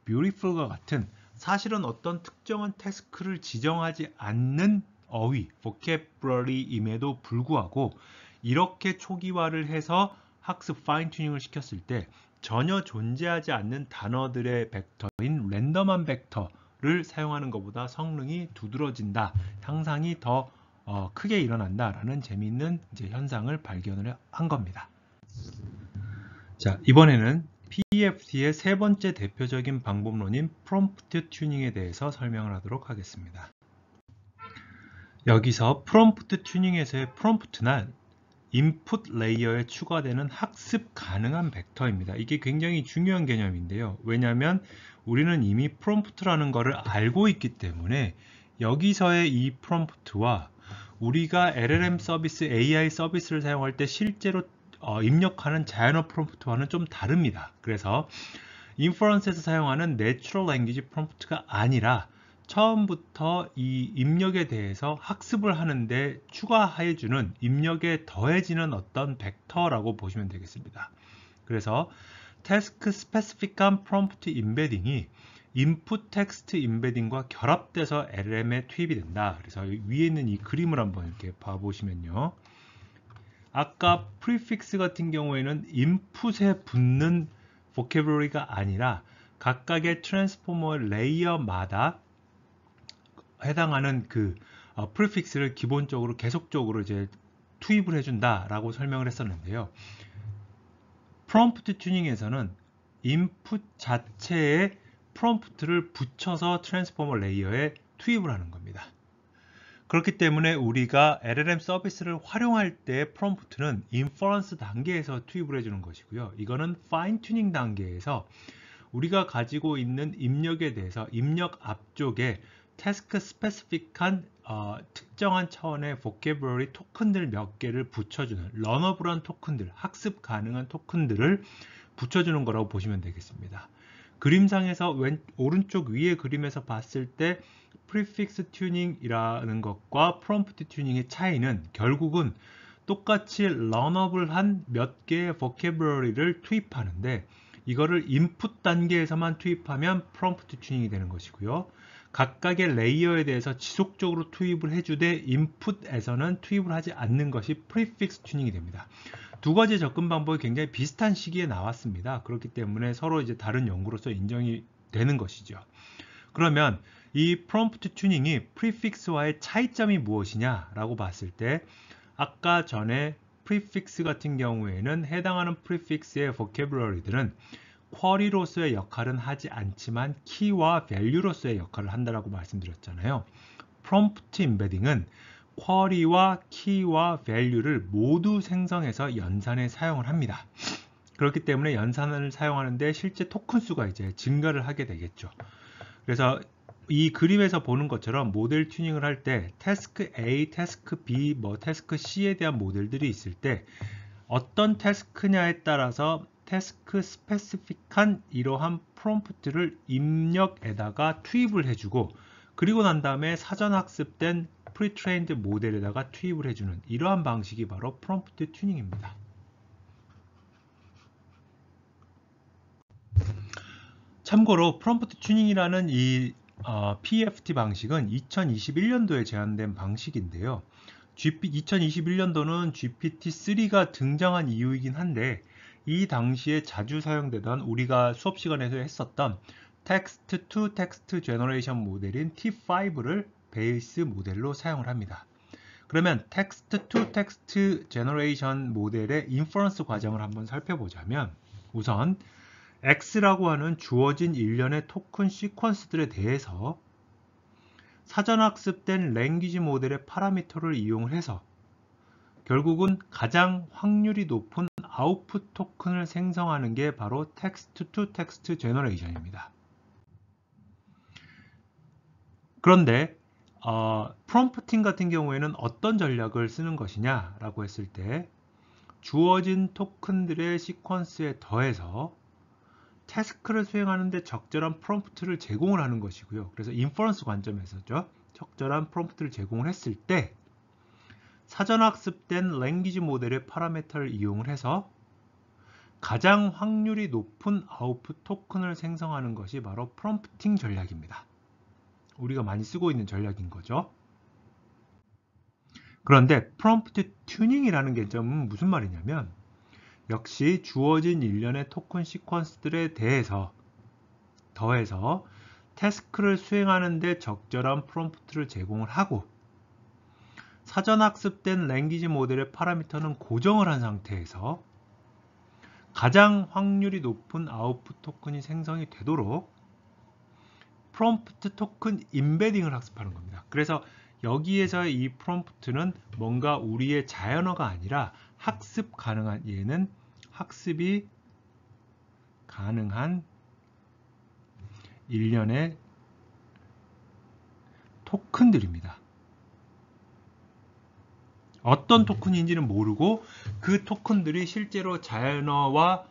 beautiful과 같은 사실은 어떤 특정한 태스크를 지정하지 않는 어휘, vocabulary임에도 불구하고 이렇게 초기화를 해서 학습 파인 튜닝을 시켰을 때 전혀 존재하지 않는 단어들의 벡터인 랜덤한 벡터를 사용하는 것보다 성능이 두드러진다, 향상이 더 크게 일어난다라는 재미있는 이제 현상을 발견을 한 겁니다. 자, 이번에는 PEFT의 세 번째 대표적인 방법론인 프롬프트 튜닝에 대해서 설명을 하도록 하겠습니다. 여기서 프롬프트 튜닝에서의 프롬프트는 인풋 레이어에 추가되는 학습 가능한 벡터입니다. 이게 굉장히 중요한 개념인데요. 왜냐하면 우리는 이미 프롬프트라는 것을 알고 있기 때문에 여기서의 이 프롬프트와 우리가 LLM 서비스, AI 서비스를 사용할 때 실제로 입력하는 자연어 프롬프트와는 좀 다릅니다. 그래서 인퍼런스에서 사용하는 내추럴 랭귀지 프롬프트가 아니라 처음부터 이 입력에 대해서 학습을 하는데 추가해주는 입력에 더해지는 어떤 벡터라고 보시면 되겠습니다. 그래서 태스크 스페시픽한 프롬프트 임베딩이 인풋 텍스트 임베딩과 결합돼서 LLM에 투입이 된다. 그래서 위에 있는 이 그림을 한번 이렇게 봐보시면요. 아까 프리픽스 같은 경우에는 인풋에 붙는 vocabulary가 아니라 각각의 트랜스포머 레이어마다 해당하는 그 프리픽스를 기본적으로 계속적으로 이제 투입을 해준다라고 설명을 했었는데요. 프롬프트 튜닝에서는 인풋 자체에 프롬프트를 붙여서 트랜스포머 레이어에 투입을 하는 겁니다. 그렇기 때문에 우리가 LLM 서비스를 활용할 때 프롬프트는 인퍼런스 단계에서 투입을 해주는 것이고요. 이거는 파인 튜닝 단계에서 우리가 가지고 있는 입력에 대해서 입력 앞쪽에 태스크 스페시픽한 특정한 차원의 vocabulary 토큰들 몇 개를 붙여주는 러너블한 토큰들, 학습 가능한 토큰들을 붙여주는 거라고 보시면 되겠습니다. 그림상에서 오른쪽 위의 그림에서 봤을 때 프리픽스 튜닝이라는 것과 프롬프트 튜닝의 차이는 결국은 똑같이 런업을한 몇 개의 vocabulary를 투입하는데 이거를 인풋 단계에서만 투입하면 프롬프트 튜닝이 되는 것이고요. 각각의 레이어에 대해서 지속적으로 투입을 해주되 인풋에서는 투입을 하지 않는 것이 프리픽스 튜닝이 됩니다. 두 가지 접근 방법이 굉장히 비슷한 시기에 나왔습니다. 그렇기 때문에 서로 이제 다른 연구로서 인정이 되는 것이죠. 그러면 이 프롬프트 튜닝이 프리픽스와의 차이점이 무엇이냐라고 봤을 때 아까 전에 프리픽스 같은 경우에는 해당하는 프리픽스의 vocabulary들은 쿼리로서의 역할은 하지 않지만 키와 밸류로서의 역할을 한다라고 말씀드렸잖아요. 프롬프트 임베딩은 쿼리와 키와 밸류를 모두 생성해서 연산에 사용을 합니다. 그렇기 때문에 연산을 사용하는데 실제 토큰 수가 이제 증가를 하게 되겠죠. 그래서 이 그림에서 보는 것처럼 모델 튜닝을 할 때 태스크 A, 태스크 B, 태스크 C에 대한 모델들이 있을 때 어떤 태스크냐에 따라서 태스크 스페시픽한 이러한 프롬프트를 입력에다가 투입을 해주고 그리고 난 다음에 사전 학습된 프리트레인드 모델에다가 투입을 해주는 이러한 방식이 바로 프롬프트 튜닝입니다. 참고로 프롬프트 튜닝이라는 이 PFT 방식은 2021년도에 제안된 방식인데요. 2021년도는 GPT-3가 등장한 이유이긴 한데 이 당시에 자주 사용되던 우리가 수업 시간에서 했었던 텍스트 투 텍스트 제너레이션 모델인 T5를 베이스 모델로 사용을 합니다. 그러면 텍스트 투 텍스트 제너레이션 모델의 인퍼런스 과정을 한번 살펴보자면 우선 X라고 하는 주어진 일련의 토큰 시퀀스들에 대해서 사전 학습된 랭귀지 모델의 파라미터를 이용을 해서 결국은 가장 확률이 높은 아웃풋 토큰을 생성하는 게 바로 텍스트 투 텍스트 제너레이션입니다. 그런데 프롬프팅 같은 경우에는 어떤 전략을 쓰는 것이냐라고 했을 때 주어진 토큰들의 시퀀스에 더해서 태스크를 수행하는데 적절한 프롬프트를 제공을 하는 것이고요. 그래서 인퍼런스 관점에서죠. 적절한 프롬프트를 제공을 했을 때 사전 학습된 랭귀지 모델의 파라미터를 이용을 해서 가장 확률이 높은 아웃풋 토큰을 생성하는 것이 바로 프롬프팅 전략입니다. 우리가 많이 쓰고 있는 전략인 거죠. 그런데 프롬프트 튜닝이라는 개념은 무슨 말이냐면 역시 주어진 일련의 토큰 시퀀스들에 대해서 더해서 태스크를 수행하는 데 적절한 프롬프트를 제공을 하고 사전 학습된 랭귀지 모델의 파라미터는 고정을 한 상태에서 가장 확률이 높은 아웃풋 토큰이 생성이 되도록 프롬프트 토큰 임베딩을 학습하는 겁니다. 그래서 여기에서의 이 프롬프트는 뭔가 우리의 자연어가 아니라 학습 가능한 얘는 학습이 가능한 일련의 토큰들입니다. 어떤 토큰인지는 모르고 그 토큰들이 실제로 자연어와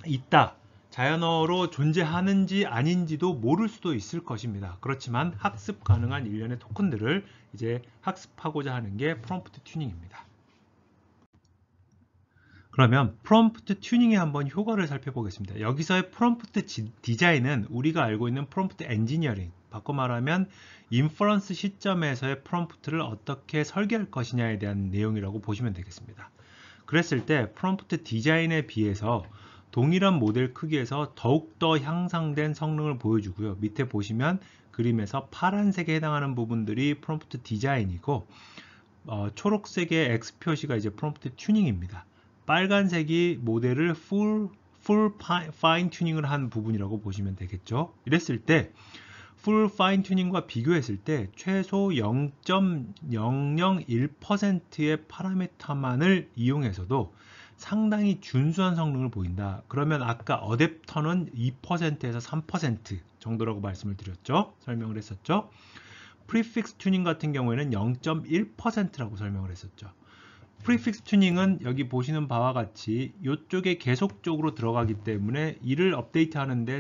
있다. 자연어로 존재하는지 아닌지도 모를 수도 있을 것입니다. 그렇지만 학습 가능한 일련의 토큰들을 이제 학습하고자 하는 게 프롬프트 튜닝입니다. 그러면 프롬프트 튜닝의 한번 효과를 살펴보겠습니다. 여기서의 프롬프트 디자인은 우리가 알고 있는 프롬프트 엔지니어링, 바꿔 말하면 인퍼런스 시점에서의 프롬프트를 어떻게 설계할 것이냐에 대한 내용이라고 보시면 되겠습니다. 그랬을 때 프롬프트 디자인에 비해서 동일한 모델 크기에서 더욱더 향상된 성능을 보여주고요. 밑에 보시면 그림에서 파란색에 해당하는 부분들이 프롬프트 디자인이고 초록색의 X 표시가 이제 프롬프트 튜닝입니다. 빨간색이 모델을 풀 파인 튜닝을 한 부분이라고 보시면 되겠죠. 이랬을 때 풀 파인 튜닝과 비교했을 때 최소 0.001%의 파라미터만을 이용해서도 상당히 준수한 성능을 보인다. 그러면 아까 어댑터는 2%에서 3% 정도라고 말씀을 드렸죠. 설명을 했었죠. 프리픽스 튜닝 같은 경우에는 0.1%라고 설명을 했었죠. 프리픽스 튜닝은 여기 보시는 바와 같이 이쪽에 계속적으로 들어가기 때문에 이를 업데이트 하는데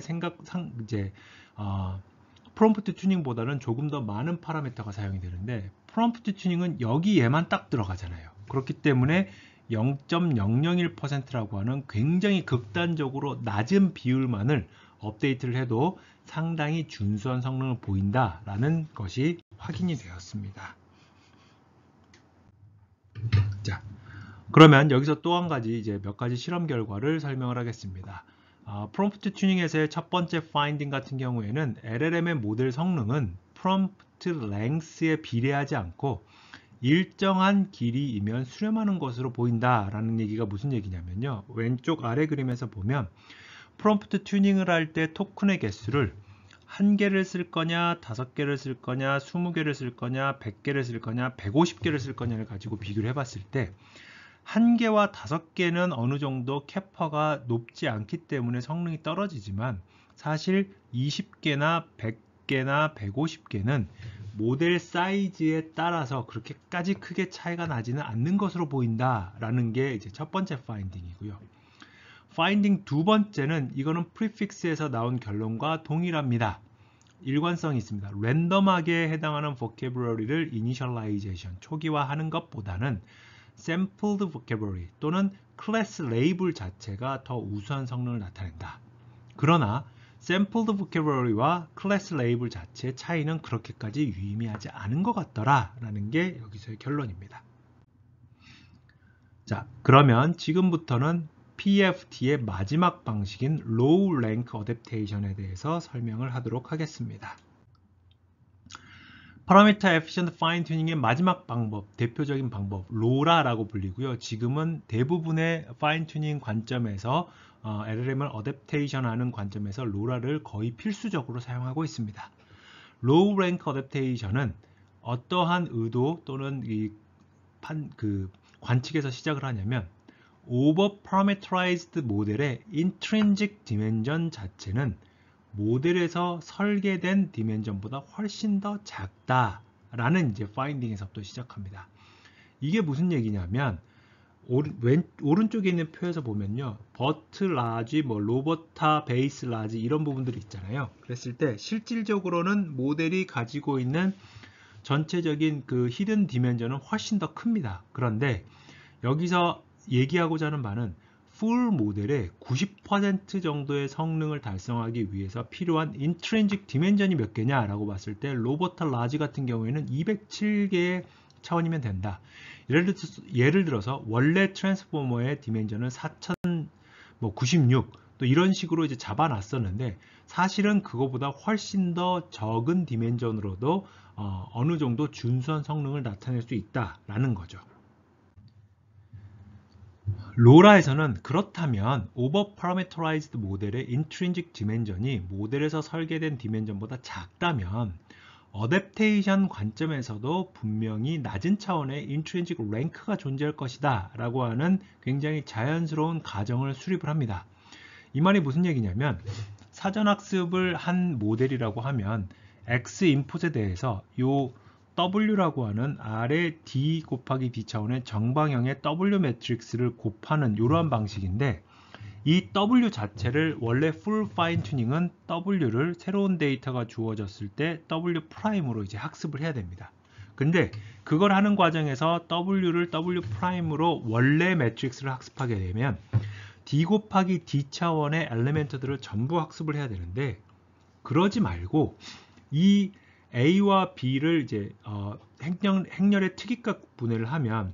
프롬프트 튜닝보다는 조금 더 많은 파라미터가 사용이 되는데 프롬프트 튜닝은 여기 얘만 딱 들어가잖아요. 그렇기 때문에 0.001%라고 하는 굉장히 극단적으로 낮은 비율만을 업데이트를 해도 상당히 준수한 성능을 보인다라는 것이 확인이 되었습니다. 자, 그러면 여기서 또 한 가지 이제 몇 가지 실험 결과를 설명을 하겠습니다. 프롬프트 튜닝에서의 첫 번째 파인딩 같은 경우에는 LLM의 모델 성능은 프롬프트 랭스에 비례하지 않고 일정한 길이이면 수렴하는 것으로 보인다라는 얘기가 무슨 얘기냐면요. 왼쪽 아래 그림에서 보면 프롬프트 튜닝을 할 때 토큰의 개수를 1개를 쓸 거냐, 5개를 쓸 거냐, 20개를 쓸 거냐, 100개를 쓸 거냐, 150개를 쓸 거냐를 가지고 비교를 해봤을 때 1개와 5개는 어느 정도 캐퍼가 높지 않기 때문에 성능이 떨어지지만 사실 20개나 100개나 150개는 모델 사이즈에 따라서 그렇게까지 크게 차이가 나지는 않는 것으로 보인다라는 게 이제 첫 번째 파인딩이고요. 파인딩 두 번째는 이거는 프리픽스에서 나온 결론과 동일합니다. 일관성이 있습니다. 랜덤하게 해당하는 vocabulary를 initialization, 초기화하는 것보다는 sampled vocabulary 또는 클래스 레이블 자체가 더 우수한 성능을 나타낸다. 그러나 sampled vocabulary와 클래스 레이블 자체의 차이는 그렇게까지 유의미하지 않은 것 같더라 라는 게 여기서의 결론입니다. 자, 그러면 지금부터는 PFT의 마지막 방식인 Low Rank Adaptation에 대해서 설명을 하도록 하겠습니다. Parameter Efficient Fine Tuning의 마지막 방법, 대표적인 방법, 로라라고 불리고요. 지금은 대부분의 Fine Tuning 관점에서 LLM을 어댑테이션하는 관점에서 로라를 거의 필수적으로 사용하고 있습니다. Low Rank Adaptation은 어떠한 의도 또는 관측에서 시작을 하냐면 Over Parameterized 모델의 Intrinsic Dimension 자체는 모델에서 설계된 디멘전보다 훨씬 더 작다라는 이제 파인딩에서부터 시작합니다. 이게 무슨 얘기냐면 오른쪽에 있는 표에서 보면요, 버트 라지, 로버타 베이스 라지 이런 부분들이 있잖아요. 그랬을 때 실질적으로는 모델이 가지고 있는 전체적인 그 히든 디멘전은 훨씬 더 큽니다. 그런데 여기서 얘기하고자 하는 바는 풀 모델의 90% 정도의 성능을 달성하기 위해서 필요한 인트린직 디멘전이 몇 개냐라고 봤을 때 로버타 라지 같은 경우에는 207개의 차원이면 된다. 예를 들어서 원래 트랜스포머의 디멘전은 4096 또 이런 식으로 이제 잡아놨었는데 사실은 그거보다 훨씬 더 적은 디멘전으로도 어느 정도 준수한 성능을 나타낼 수 있다라는 거죠. 로라에서는 그렇다면 오버 파라메터라이즈드 모델의 인트린직 디멘전이 모델에서 설계된 디멘전보다 작다면 어댑테이션 관점에서도 분명히 낮은 차원의 인트린직 랭크가 존재할 것이다 라고 하는 굉장히 자연스러운 가정을 수립을 합니다. 이 말이 무슨 얘기냐면 사전학습을 한 모델이라고 하면 X 인풋에 대해서 요 W라고 하는 R의 D 곱하기 D 차원의 정방형의 W 매트릭스를 곱하는 이러한 방식인데 이 W 자체를 원래 풀 파인 튜닝은 W를 새로운 데이터가 주어졌을 때 W 프라임으로 이제 학습을 해야 됩니다. 근데 그걸 하는 과정에서 W를 W 프라임으로 원래 매트릭스를 학습하게 되면 D 곱하기 D 차원의 엘리멘트들을 전부 학습을 해야 되는데 그러지 말고 이 A와 B를 이제 행렬의 특이각 분해를 하면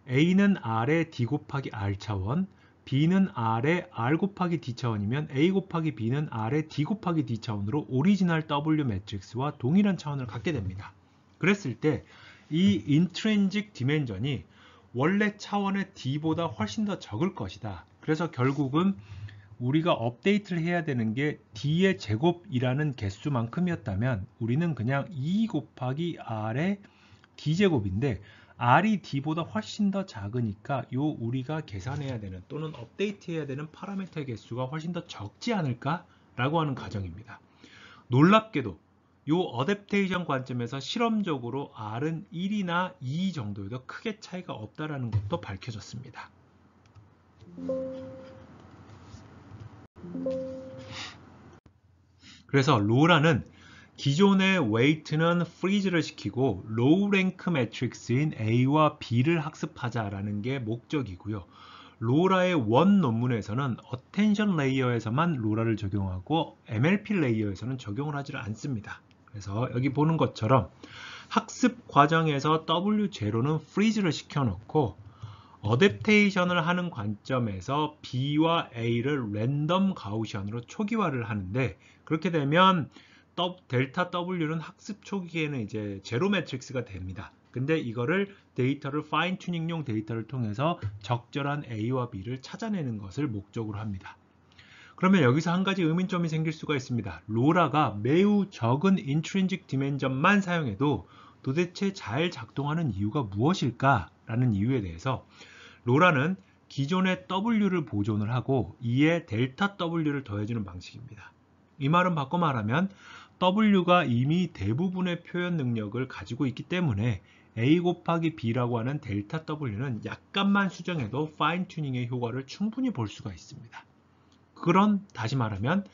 A는 R의 D 곱하기 R 차원, B는 R의 R 곱하기 D 차원이면 A 곱하기 B는 R의 D 곱하기 D 차원으로 오리지널 W 매트릭스와 동일한 차원을 갖게 됩니다. 그랬을 때 이 인트린직 디멘전이 원래 차원의 D보다 훨씬 더 적을 것이다. 그래서 결국은 우리가 업데이트를 해야 되는 게 D의 제곱이라는 개수만큼이었다면 우리는 그냥 2 곱하기 R의 D제곱인데 R이 D보다 훨씬 더 작으니까 요 우리가 계산해야 되는 또는 업데이트해야 되는 파라미터의 개수가 훨씬 더 적지 않을까? 라고 하는 가정입니다. 놀랍게도 요 어댑테이션 관점에서 실험적으로 R은 1이나 2 정도에도 크게 차이가 없다라는 것도 밝혀졌습니다. 그래서 로라는 기존의 웨이트는 프리즈를 시키고 로우 랭크 매트릭스인 A와 B를 학습하자라는 게 목적이고요. 로라의 원 논문에서는 어텐션 레이어에서만 로라를 적용하고 MLP 레이어에서는 적용을 하지 않습니다. 그래서 여기 보는 것처럼 학습 과정에서 W0는 프리즈를 시켜놓고 어댑테이션을 하는 관점에서 B와 A를 랜덤 가우시안으로 초기화를 하는데, 그렇게 되면 델타 W는 학습 초기에는 이제 제로 매트릭스가 됩니다. 근데 이거를 데이터를 파인 튜닝용 데이터를 통해서 적절한 A와 B를 찾아내는 것을 목적으로 합니다. 그러면 여기서 한 가지 의문점이 생길 수가 있습니다. 로라가 매우 적은 인트린직 디멘전만 사용해도 도대체 잘 작동하는 이유가 무엇일까? 라는 이유에 대해서 로라는 기존의 W를 보존을 하고 이에 델타 W를 더해주는 방식입니다. 이 말은 바꿔 말하면 W가 이미 대부분의 표현 능력을 가지고 있기 때문에 A 곱하기 B라고 하는 델타 W는 약간만 수정해도 파인 튜닝의 효과를 충분히 볼 수가 있습니다. 다시 말하면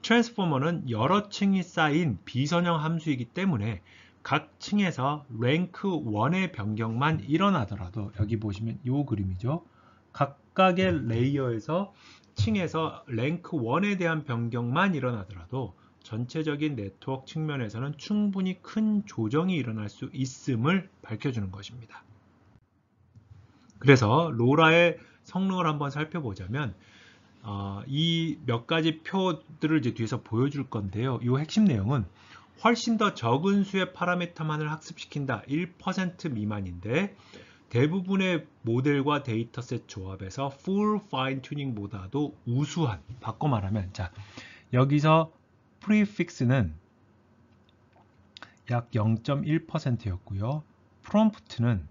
트랜스포머는 여러 층이 쌓인 비선형 함수이기 때문에 각 층에서 랭크 1의 변경만 일어나더라도, 여기 보시면 이 그림이죠. 각각의 레이어에서 층에서 랭크 1에 대한 변경만 일어나더라도 전체적인 네트워크 측면에서는 충분히 큰 조정이 일어날 수 있음을 밝혀주는 것입니다. 그래서 로라의 성능을 한번 살펴보자면 이 몇 가지 표들을 이제 뒤에서 보여줄 건데요. 이 핵심 내용은 훨씬 더 적은 수의 파라미터만을 학습시킨다. 1% 미만인데 대부분의 모델과 데이터셋 조합에서 full fine tuning보다도 우수한, 바꿔 말하면 여기서 prefix는 약 0.1%였고요. 프롬프트는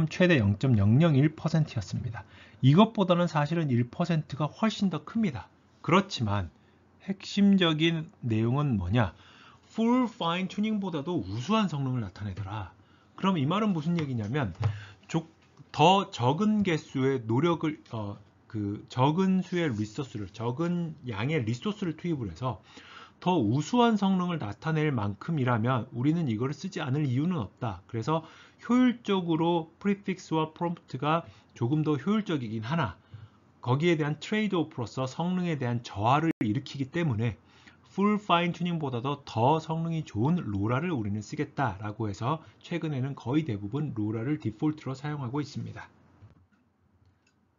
최대 0.001%였습니다. 이것보다는 사실은 1%가 훨씬 더 큽니다. 그렇지만 핵심적인 내용은 뭐냐? full fine tuning보다도 우수한 성능을 나타내더라. 그럼 이 말은 무슨 얘기냐면 더 적은 개수의 노력을 적은 수의 리소스를, 적은 양의 리소스를 투입을 해서 더 우수한 성능을 나타낼 만큼이라면 우리는 이걸 쓰지 않을 이유는 없다. 그래서 효율적으로 프리픽스와 프롬프트가 조금 더 효율적이긴 하나 거기에 대한 트레이드 오프로서 성능에 대한 저하를 일으키기 때문에 풀 파인 튜닝보다도 더 성능이 좋은 로라를 우리는 쓰겠다라고 해서 최근에는 거의 대부분 로라를 디폴트로 사용하고 있습니다.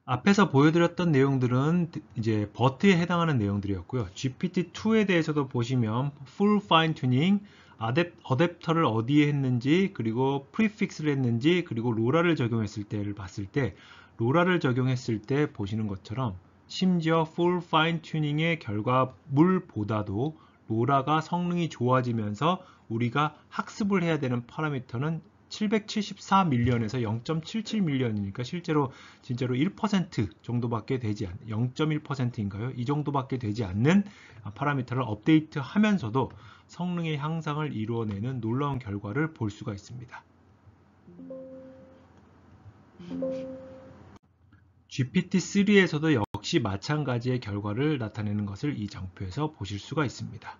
앞에서 보여드렸던 내용들은 이제 버트에 해당하는 내용들이었고요. GPT-2에 대해서도 보시면 풀 파인 튜닝, 어댑터를 어디에 했는지, 그리고 프리픽스를 했는지, 그리고 로라를 적용했을 때를 봤을 때 로라를 적용했을 때 보시는 것처럼 심지어 풀 파인 튜닝의 결과물보다도 로라가 성능이 좋아지면서 우리가 학습을 해야 되는 파라미터는 774밀리언에서 0.77밀리언이니까 진짜로 1% 정도밖에 되지 않는 0.1%인가요? 이 정도밖에 되지 않는 파라미터를 업데이트 하면서도 성능의 향상을 이루어내는 놀라운 결과를 볼 수가 있습니다. GPT-3에서도 역시 마찬가지의 결과를 나타내는 것을 이 장표에서 보실 수가 있습니다.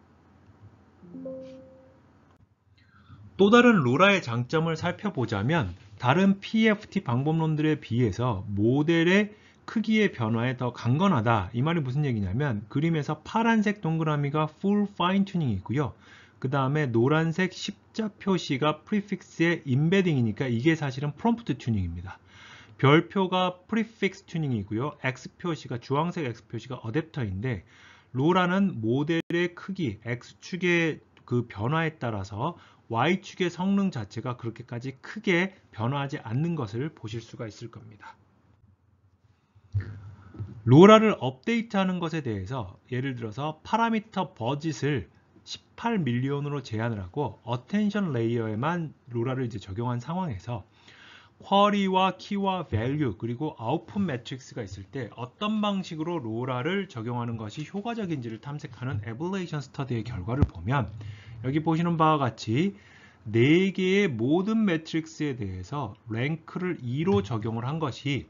또 다른 로라의 장점을 살펴보자면 다른 PFT 방법론들에 비해서 모델의 크기의 변화에 더 강건하다. 이 말이 무슨 얘기냐면 그림에서 파란색 동그라미가 full fine tuning이고요. 그 다음에 노란색 십자 표시가 프리픽스의 임베딩이니까 이게 사실은 프롬프트 튜닝입니다. 별표가 프리픽스 튜닝이고요. X 표시가 주황색 X 표시가 어댑터인데 로라는 모델의 크기 X축의 그 변화에 따라서 Y축의 성능 자체가 그렇게까지 크게 변화하지 않는 것을 보실 수가 있을 겁니다. 로라를 업데이트하는 것에 대해서 예를 들어서 파라미터 버짓을 18밀리언으로 제한을 하고 어텐션 레이어에만 로라를 이제 적용한 상황에서 쿼리와 키와 밸류 그리고 아웃풋 매트릭스가 있을 때 어떤 방식으로 로라를 적용하는 것이 효과적인지를 탐색하는 에볼레이션 스터디의 결과를 보면 여기 보시는 바와 같이 4개의 모든 매트릭스에 대해서 랭크를 2로 적용을 한 것이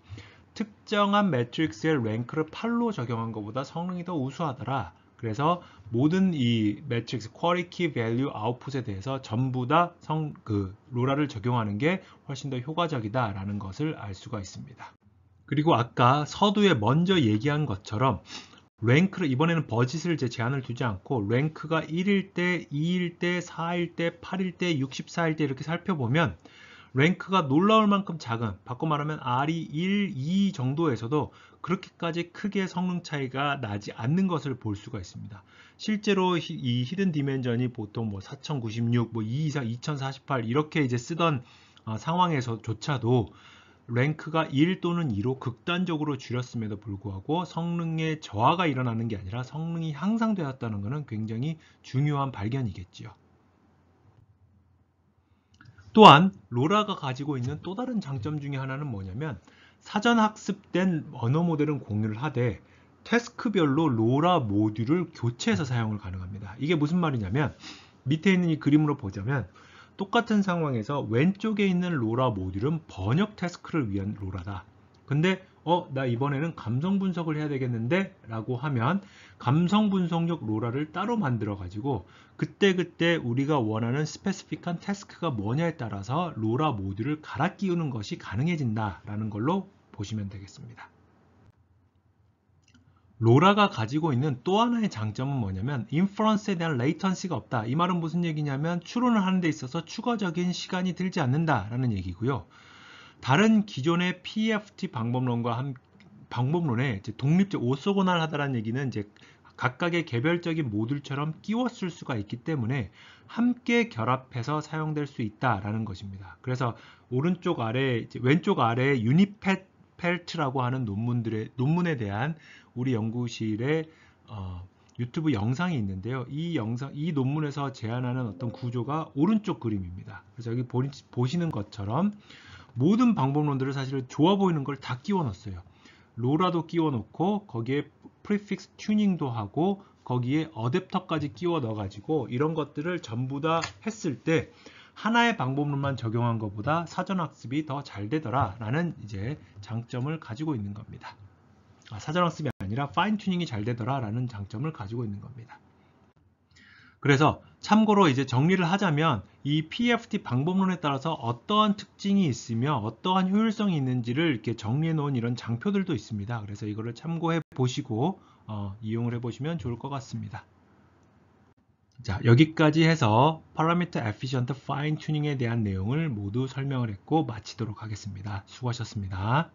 특정한 매트릭스의 랭크를 8로 적용한 것보다 성능이 더 우수하더라. 그래서 모든 이 매트릭스 query key value output에 대해서 전부 다 로라를 적용하는 게 훨씬 더 효과적이다라는 것을 알 수가 있습니다. 그리고 아까 서두에 먼저 얘기한 것처럼 랭크를 이번에는 버짓을 제한을 두지 않고 랭크가 1일 때, 2일 때, 4일 때, 8일 때, 64일 때 이렇게 살펴보면 랭크가 놀라울 만큼 작은, 바꿔 말하면 R이 1, 2 정도에서도 그렇게까지 크게 성능 차이가 나지 않는 것을 볼 수가 있습니다. 실제로 이 히든 디멘전이 보통 뭐 4096, 뭐 2048 이렇게 이제 쓰던 상황에서조차도 랭크가 1 또는 2로 극단적으로 줄였음에도 불구하고 성능의 저하가 일어나는 게 아니라 성능이 향상되었다는 것은 굉장히 중요한 발견이겠지요. 또한 로라가 가지고 있는 또 다른 장점 중에 하나는 뭐냐면 사전 학습된 언어 모델은 공유를 하되 태스크별로 로라 모듈을 교체해서 사용을 가능합니다. 이게 무슨 말이냐면 밑에 있는 이 그림으로 보자면 똑같은 상황에서 왼쪽에 있는 로라 모듈은 번역 태스크를 위한 로라다. 근데 나 이번에는 감성 분석을 해야 되겠는데 라고 하면 감성 분석용 로라를 따로 만들어 가지고 그때그때 우리가 원하는 스페시픽한 태스크가 뭐냐에 따라서 로라 모듈을 갈아 끼우는 것이 가능해진다 라는 걸로 보시면 되겠습니다. 로라가 가지고 있는 또 하나의 장점은 뭐냐면 인퍼런스에 대한 레이턴시가 없다. 이 말은 무슨 얘기냐면 추론을 하는 데 있어서 추가적인 시간이 들지 않는다 라는 얘기고요. 다른 기존의 PFT 방법론에 독립적 오소고널하다라는 얘기는 이제 각각의 개별적인 모듈처럼 끼워 쓸 수가 있기 때문에 함께 결합해서 사용될 수 있다라는 것입니다. 그래서 왼쪽 아래 유니펠트라고 하는 논문에 대한 우리 연구실의 유튜브 영상이 있는데요. 이 논문에서 제안하는 어떤 구조가 오른쪽 그림입니다. 그래서 여기 보시는 것처럼 모든 방법론들을 사실 좋아 보이는 걸 다 끼워 넣었어요. 로라도 끼워 넣고 거기에 프리픽스 튜닝도 하고 거기에 어댑터까지 끼워 넣어 가지고 이런 것들을 전부 다 했을 때 하나의 방법론만 적용한 것보다 사전 학습이 더 잘 되더라 라는 이제 장점을 가지고 있는 겁니다. 사전 학습이 아니라 파인 튜닝이 잘 되더라 라는 장점을 가지고 있는 겁니다. 그래서 참고로 이제 정리를 하자면 이 PFT 방법론에 따라서 어떠한 특징이 있으며 어떠한 효율성이 있는지를 이렇게 정리해 놓은 이런 장표들도 있습니다. 그래서 이거를 참고해 보시고 이용을 해 보시면 좋을 것 같습니다. 자, 여기까지 해서 Parameter Efficient Fine Tuning에 대한 내용을 모두 설명을 했고 마치도록 하겠습니다. 수고하셨습니다.